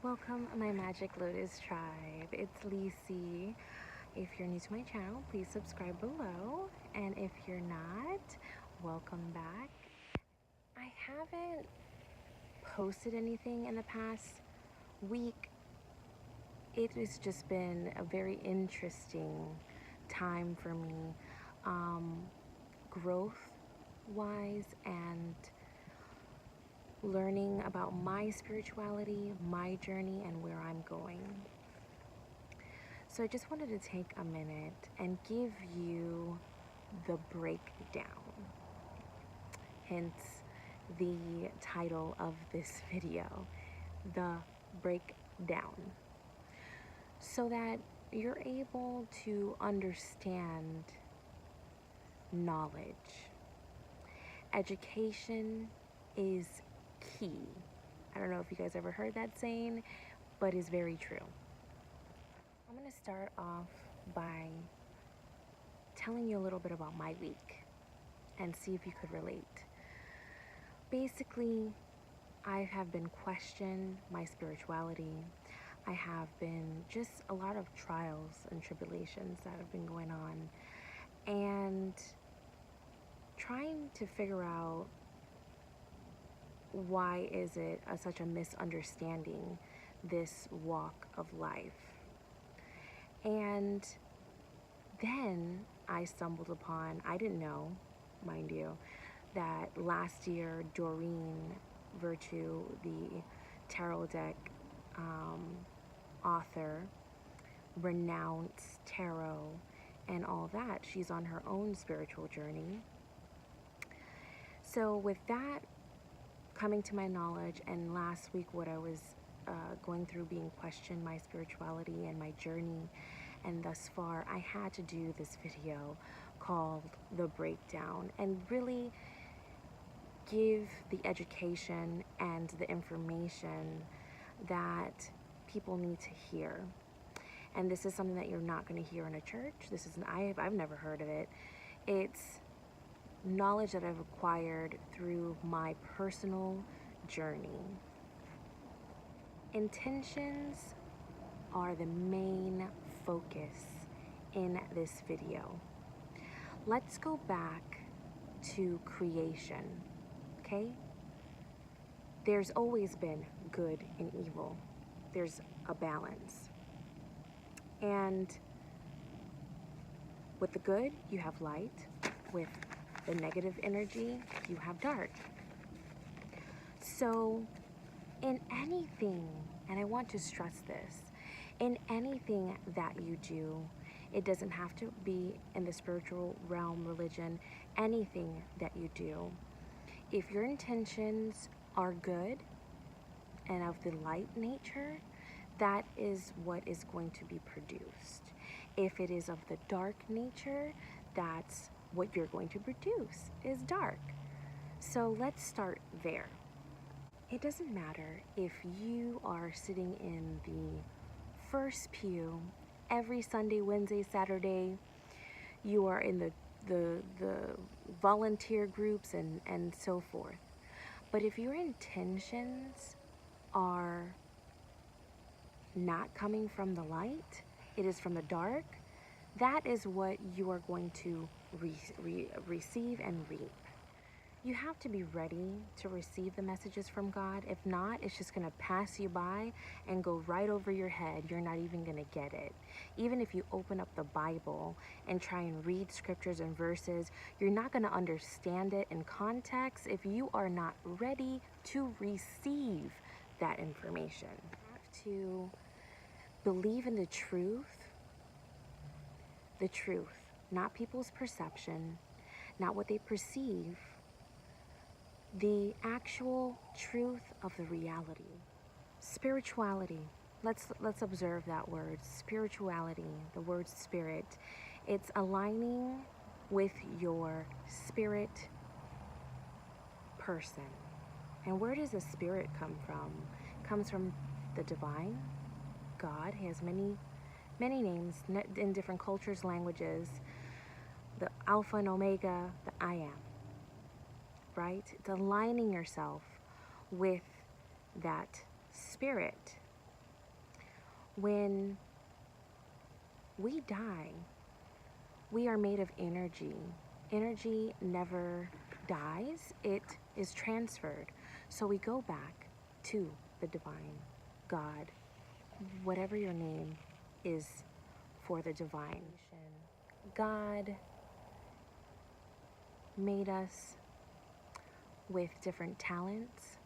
Welcome, my Magick Lotus tribe. It's Lisi. If you're new to my channel, please subscribe below. And if you're not, welcome back. I haven't posted anything in the past week. It has just been a very interesting time for me, growth wise, and learning about my spirituality, my journey, and where I'm going. So I just wanted to take a minute and give you the breakdown, hence the title of this video, the breakdown, so that you're able to understand knowledge. Education is key. I don't know if you guys ever heard that saying, but it's very true. I'm going to start off by telling you a little bit about my week and see if you could relate. Basically, I have been questioned my spirituality. I have been just a lot of trials and tribulations that have been going on, and trying to figure out why is it such a misunderstanding, this walk of life. And then I stumbled upon, I didn't know, mind you, that last year Doreen Virtue, the tarot deck author, renounced tarot and all that. She's on her own spiritual journey. So with that coming to my knowledge, and last week what I was going through, being questioned my spirituality and my journey, and thus far I had to do this video called The Breakdown and really give the education and the information that people need to hear. And this is something that you're not going to hear in a church. This is I've never heard of it. It's knowledge that I've acquired through my personal journey. Intentions are the main focus in this video. Let's go back to creation, okay? There's always been good and evil. There's a balance. And with the good, you have light. With the negative energy, you have dark. So in anything, and I want to stress this, in anything that you do, it doesn't have to be in the spiritual realm, religion, anything that you do, if your intentions are good and of the light nature, that is what is going to be produced. If it is of the dark nature, that's what you're going to produce, is dark. So let's start there. It doesn't matter if you are sitting in the first pew every Sunday, Wednesday, Saturday, you are in the volunteer groups and so forth. But if your intentions are not coming from the light, it is from the dark, that is what you are going to receive and reap. You have to be ready to receive the messages from God. If not, it's just going to pass you by and go right over your head. You're not even going to get it. Even if you open up the Bible and try and read scriptures and verses, you're not going to understand it in context if you are not ready to receive that information. You have to believe in the truth, not people's perception, not what they perceive, the actual truth of the reality. Spirituality, let's observe that word, spirituality, the word spirit. It's aligning with your spirit person. And where does the spirit come from? It comes from the divine, God. He has many names in different cultures, languages. The Alpha and Omega, the I am. Right? It's aligning yourself with that spirit. when we die, we are made of energy. Energy never dies, it is transferred. So we go back to the divine, God, whatever your name is for the divine. God made us with different talents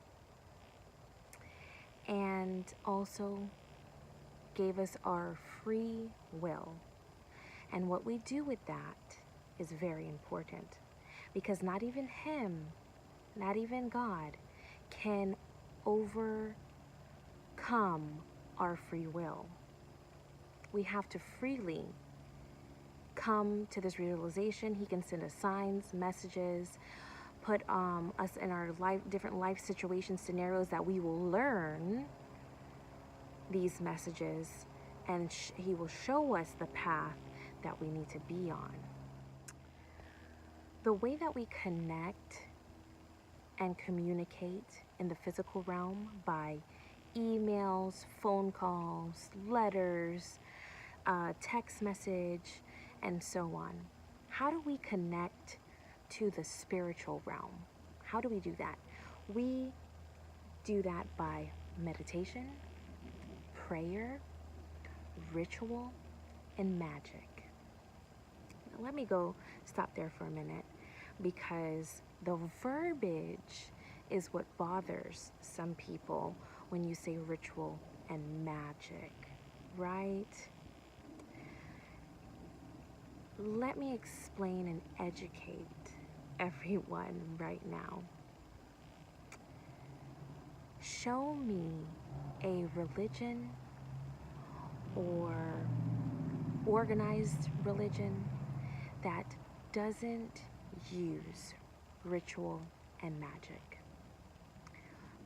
and also gave us our free will. And what we do with that is very important, because not even Him, not even God, can overcome our free will. We have to freely come to this realization. He can send us signs, messages, put us in our different life situations, scenarios that we will learn these messages, and He will show us the path that we need to be on. The way that we connect and communicate in the physical realm by emails, phone calls, letters, text message, and so on. How do we connect to the spiritual realm? How do we do that? We do that by meditation, prayer, ritual, and magic. Now, let me stop there for a minute, because the verbiage is what bothers some people when you say ritual and magic, right? Let me explain and educate everyone right now. Show me a religion or organized religion that doesn't use ritual and magic.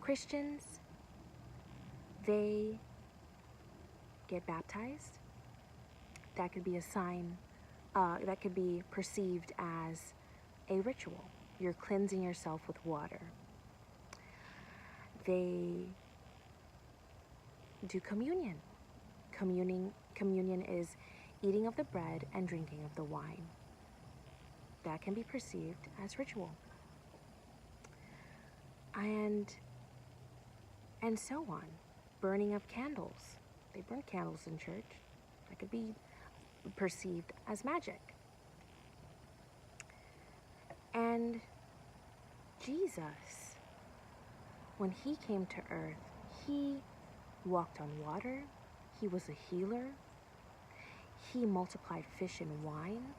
Christians, they get baptized. That could be a sign, that could be perceived as a ritual. You're cleansing yourself with water. They do communion. Communion is eating of the bread and drinking of the wine. That can be perceived as ritual. And so on. Burning of candles. They burn candles in church. That could be perceived as magic. And Jesus, when He came to earth, He walked on water. He was a healer. He multiplied fish and wine.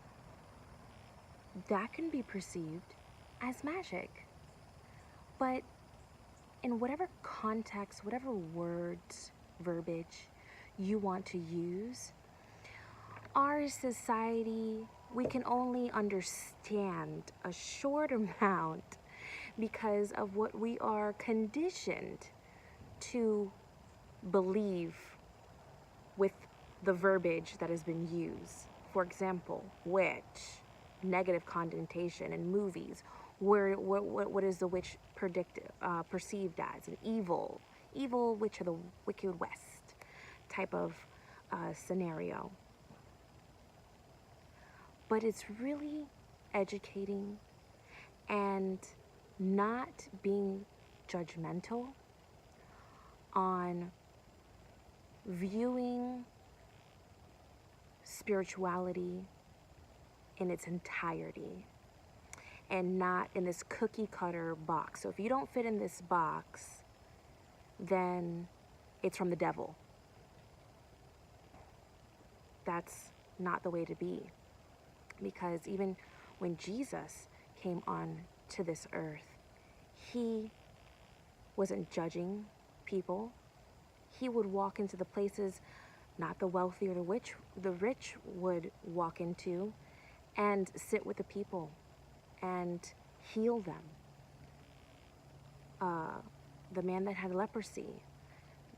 That can be perceived as magic. But in whatever context, whatever words, verbiage you want to use, our society, we can only understand a short amount because of what we are conditioned to believe with the verbiage that has been used. For example, witch, negative connotation in movies. What is the witch perceived as? An evil witch of the Wicked West type of scenario. But it's really educating and not being judgmental on viewing spirituality in its entirety and not in this cookie cutter box. So if you don't fit in this box, then it's from the devil. That's not the way to be. Because even when Jesus came on to this earth, He wasn't judging people. He would walk into the places not the wealthy or the rich would walk into, and sit with the people and heal them. The man that had leprosy,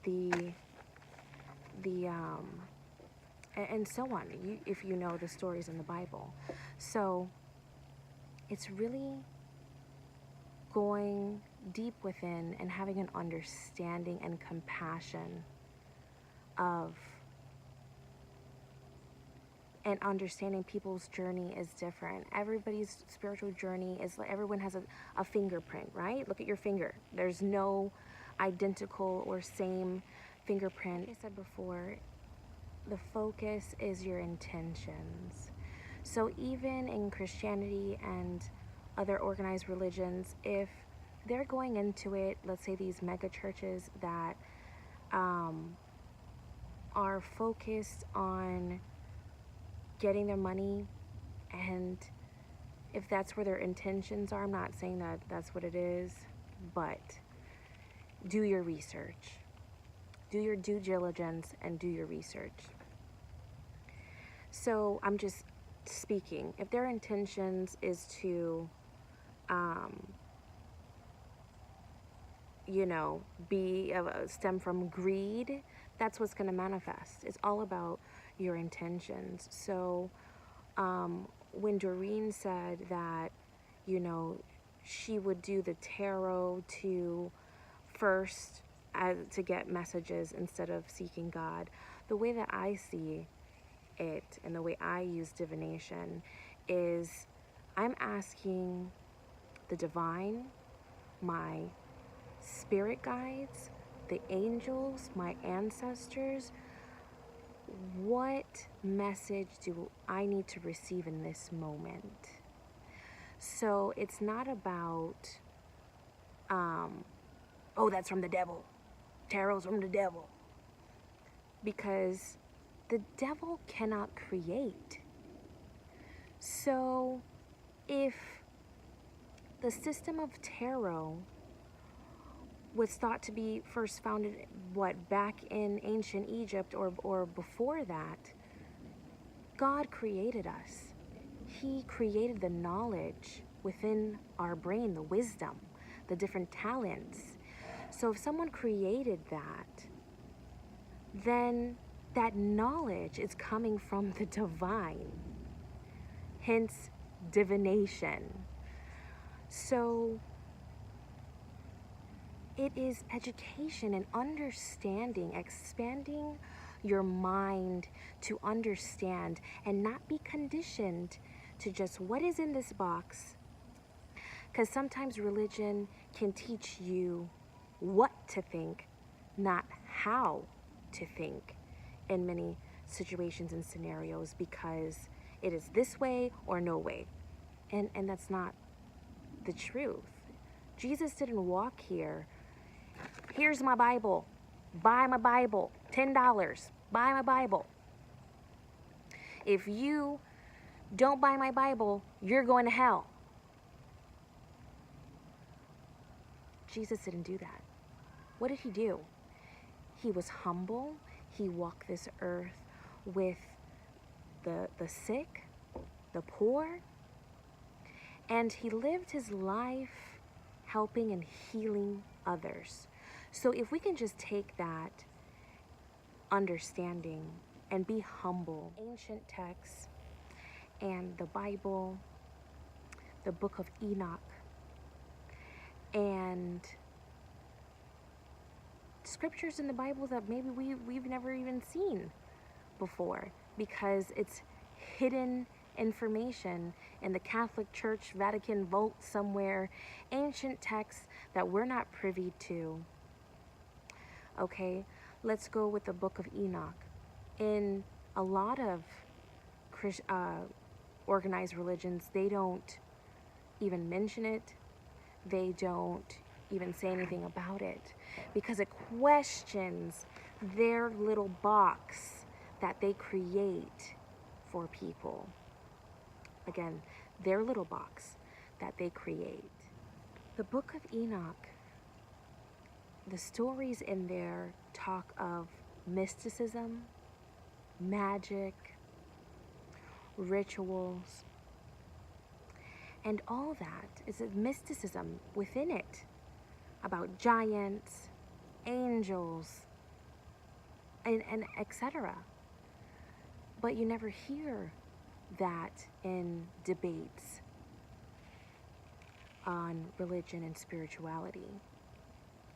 and so on, if you know the stories in the Bible. So it's really going deep within and having an understanding and compassion of and understanding people's journey is different. Everybody's spiritual journey is like, everyone has a fingerprint, right? Look at your finger. There's no identical or same fingerprint. Like I said before, the focus is your intentions. So even in Christianity and other organized religions, if they're going into it, let's say these mega churches that are focused on getting their money, and if that's where their intentions are, I'm not saying that that's what it is, but do your research. Do your due diligence and do your research. So I'm just speaking. If their intentions is to, stem from greed, that's what's going to manifest. It's all about your intentions. So when Doreen said that, she would do the tarot to first to get messages instead of seeking God, the way that I see it and the way I use divination is I'm asking the divine, my spirit guides, the angels, my ancestors, what message do I need to receive in this moment? So it's not about, oh, that's from the devil. Tarot's from the devil. Because the devil cannot create. So if the system of tarot was thought to be first founded, back in ancient Egypt or before that, God created us. He created the knowledge within our brain, the wisdom, the different talents. So if someone created that, then that knowledge is coming from the divine, hence divination. So it is education and understanding, expanding your mind to understand and not be conditioned to just what is in this box. Because sometimes religion can teach you what to think, not how to think in many situations and scenarios, because it is this way or no way. And that's not the truth. Jesus didn't walk here. Here's my Bible. Buy my Bible. $10. Buy my Bible. If you don't buy my Bible, you're going to hell. Jesus didn't do that. What did he do? He was humble. He walked this earth with the sick, the poor, and he lived his life helping and healing others. So if we can just take that understanding and be humble, ancient texts and the Bible, the book of Enoch, and scriptures in the Bible that maybe we've never even seen before, because it's hidden information in the Catholic Church Vatican vault somewhere, ancient texts that we're not privy to. Okay, let's go with the book of Enoch. In a lot of organized religions, they don't even mention it. They don't even say anything about it because it questions their little box that they create for people. Again, their little box that they create. The book of Enoch, the stories in there talk of mysticism, magic, rituals, and all that is a mysticism within it about giants, angels, and etc. But you never hear that in debates on religion and spirituality.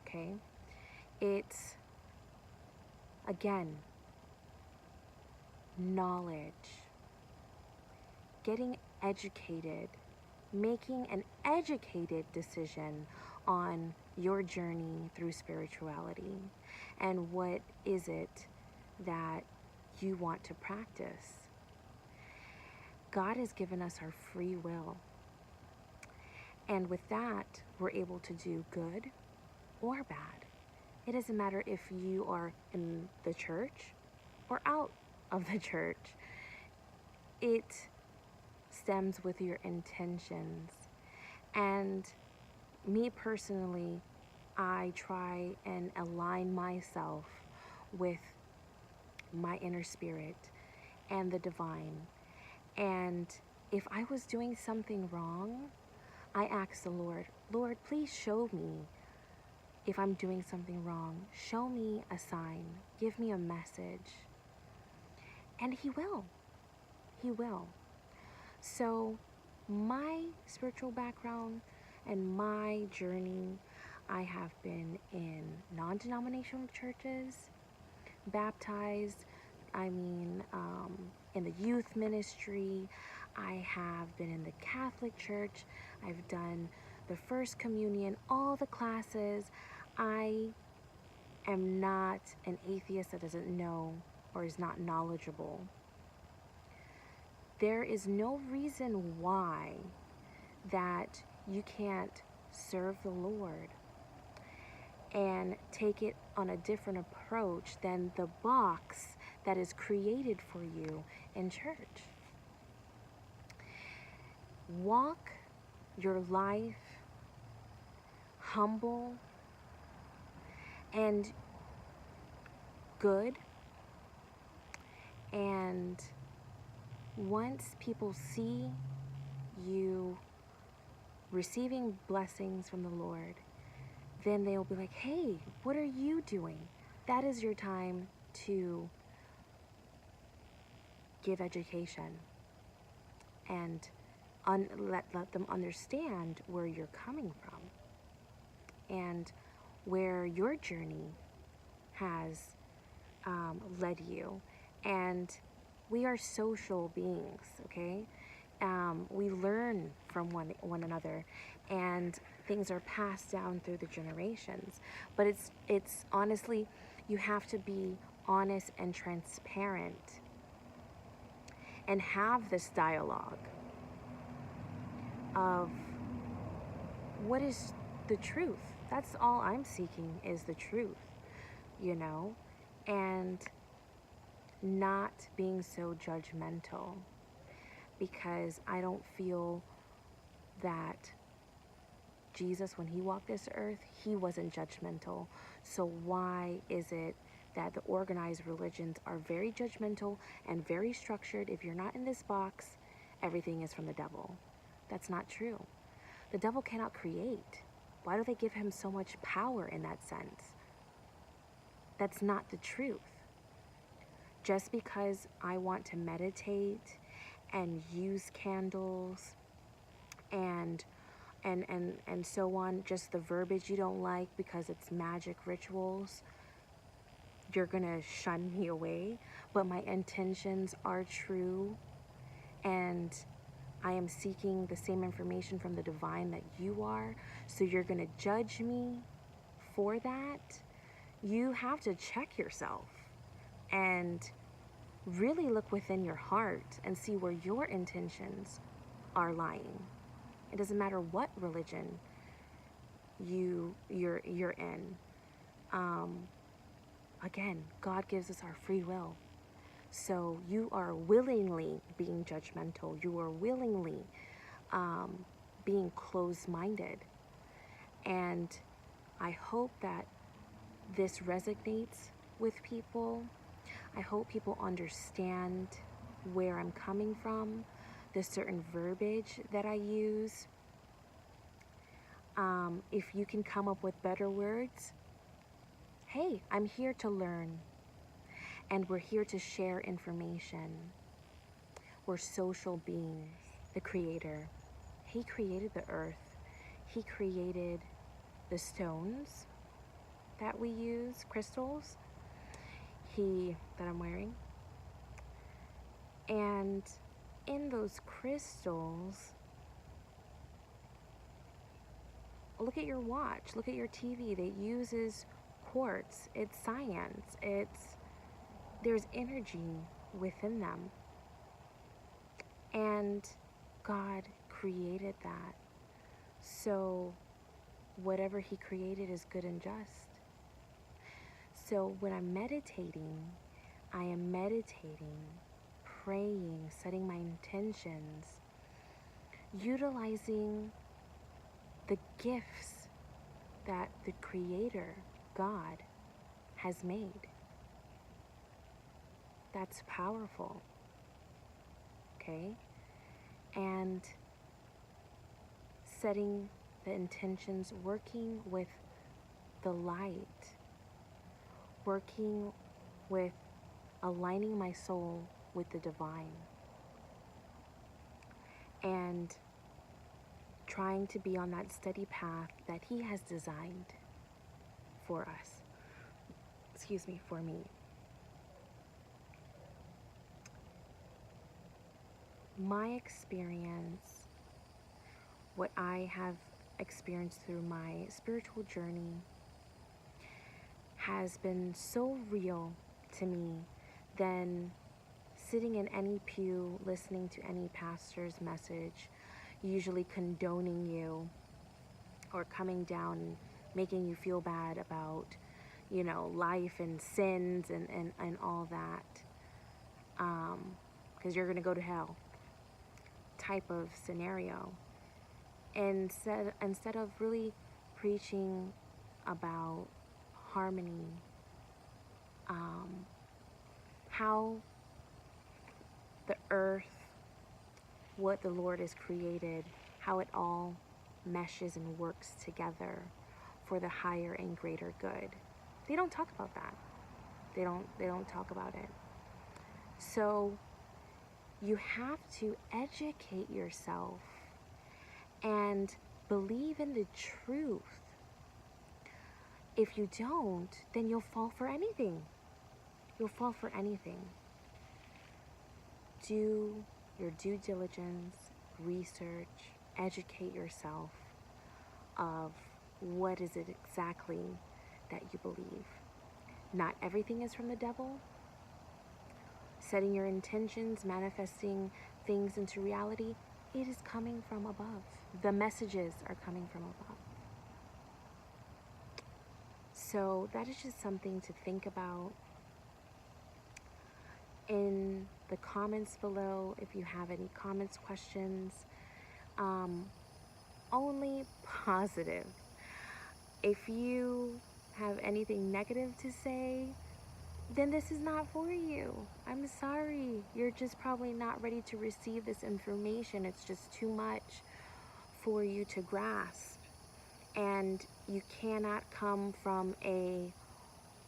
Okay? It's, again, knowledge. getting educated, making an educated decision on your journey through spirituality, and what is it that you want to practice. God has given us our free will, and with that, we're able to do good or bad. It doesn't matter if you are in the church or out of the church. It stems with your intentions. And me personally, I try and align myself with my inner spirit and the divine. And if I was doing something wrong, I ask the Lord, Lord, please show me if I'm doing something wrong. Show me a sign. Give me a message. And He will. He will. So my spiritual background and my journey, I have been in non-denominational churches, baptized, in the youth ministry. I have been in the Catholic Church. I've done the First Communion, all the classes. I am not an atheist that doesn't know or is not knowledgeable. There is no reason why that you can't serve the Lord and take it on a different approach than the box that is created for you in church. Walk your life humble and good, and once people see you receiving blessings from the Lord, then they'll be like, hey, what are you doing? That is your time to give education and let them understand where you're coming from and where your journey has led you. And we are social beings, okay? We learn from one another, and things are passed down through the generations. But it's honestly, you have to be honest and transparent and have this dialogue of what is the truth. That's all I'm seeking, is the truth, and not being so judgmental, because I don't feel that Jesus, when He walked this earth, He wasn't judgmental. So why is it that the organized religions are very judgmental and very structured? If you're not in this box, everything is from the devil. That's not true. The devil cannot create. Why do they give him so much power in that sense? That's not the truth. Just because I want to meditate and use candles and so on, just the verbiage you don't like because it's magic rituals, you're gonna shun me away. But my intentions are true, and I am seeking the same information from the divine that you are. So you're gonna judge me for that? You have to check yourself and really look within your heart and see where your intentions are lying. It doesn't matter what religion you're in. Again, God gives us our free will. So you are willingly being judgmental. You are willingly being closed-minded. And I hope that this resonates with people. I hope people understand where I'm coming from, the certain verbiage that I use. If you can come up with better words, hey, I'm here to learn. And we're here to share information. We're social beings. The Creator, He created the earth. He created the stones that we use, crystals, that I'm wearing. And in those crystals, look at your watch, look at your TV that uses quartz. It's science. There's energy within them. And God created that. So whatever he created is good and just. So when I'm meditating, I am meditating, praying, setting my intentions, utilizing the gifts that the Creator, God, has made. That's powerful. Okay? And setting the intentions, working with the light, working with aligning my soul with the divine, and trying to be on that steady path that he has designed for us. Excuse me, for me. My experience, what I have experienced through my spiritual journey, has been so real to me than sitting in any pew listening to any pastor's message, usually condoning you or coming down and making you feel bad about, life and sins and all that, because you're going to go to hell type of scenario. Instead of really preaching about harmony, how the earth, what the Lord has created, how it all meshes and works together for the higher and greater good. They don't talk about that. They don't talk about it. So you have to educate yourself and believe in the truth. If you don't, then you'll fall for anything. You'll fall for anything. Do your due diligence, research, educate yourself of what is it exactly that you believe. Not everything is from the devil. Setting your intentions, manifesting things into reality, it is coming from above. The messages are coming from above. So that is just something to think about. In the comments below, if you have any comments, questions, only positive. If you have anything negative to say, then this is not for you. I'm sorry. You're just probably not ready to receive this information. It's just too much for you to grasp. And you cannot come from a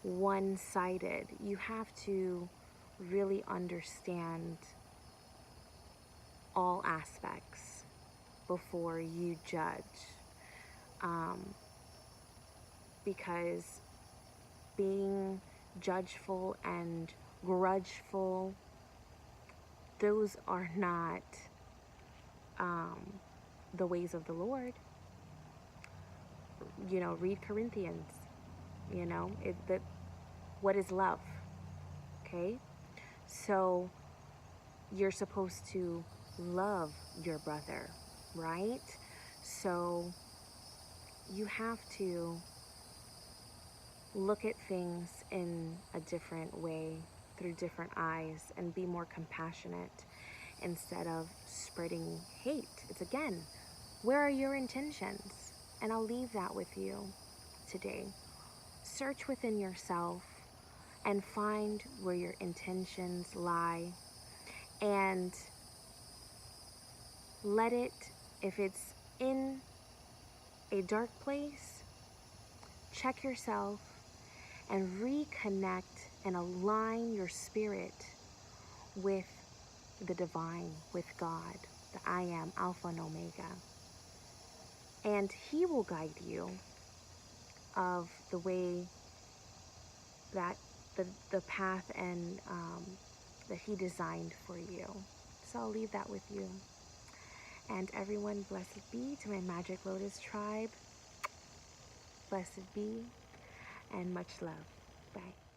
one-sided. You have to really understand all aspects before you judge. Because being judgeful and grudgeful, those are not the ways of the Lord. Read Corinthians. What is love? Okay? So you're supposed to love your brother, right? So you have to look at things in a different way, through different eyes, and be more compassionate instead of spreading hate. It's again, where are your intentions? And I'll leave that with you today. Search within yourself and find where your intentions lie, and let it, if it's in a dark place, check yourself and reconnect and align your spirit with the divine, with God, the I am, Alpha and Omega. And he will guide you of the way that the path and that he designed for you. So I'll leave that with you. And everyone, blessed be to my Magick Lotus tribe. Blessed be, and much love. Bye.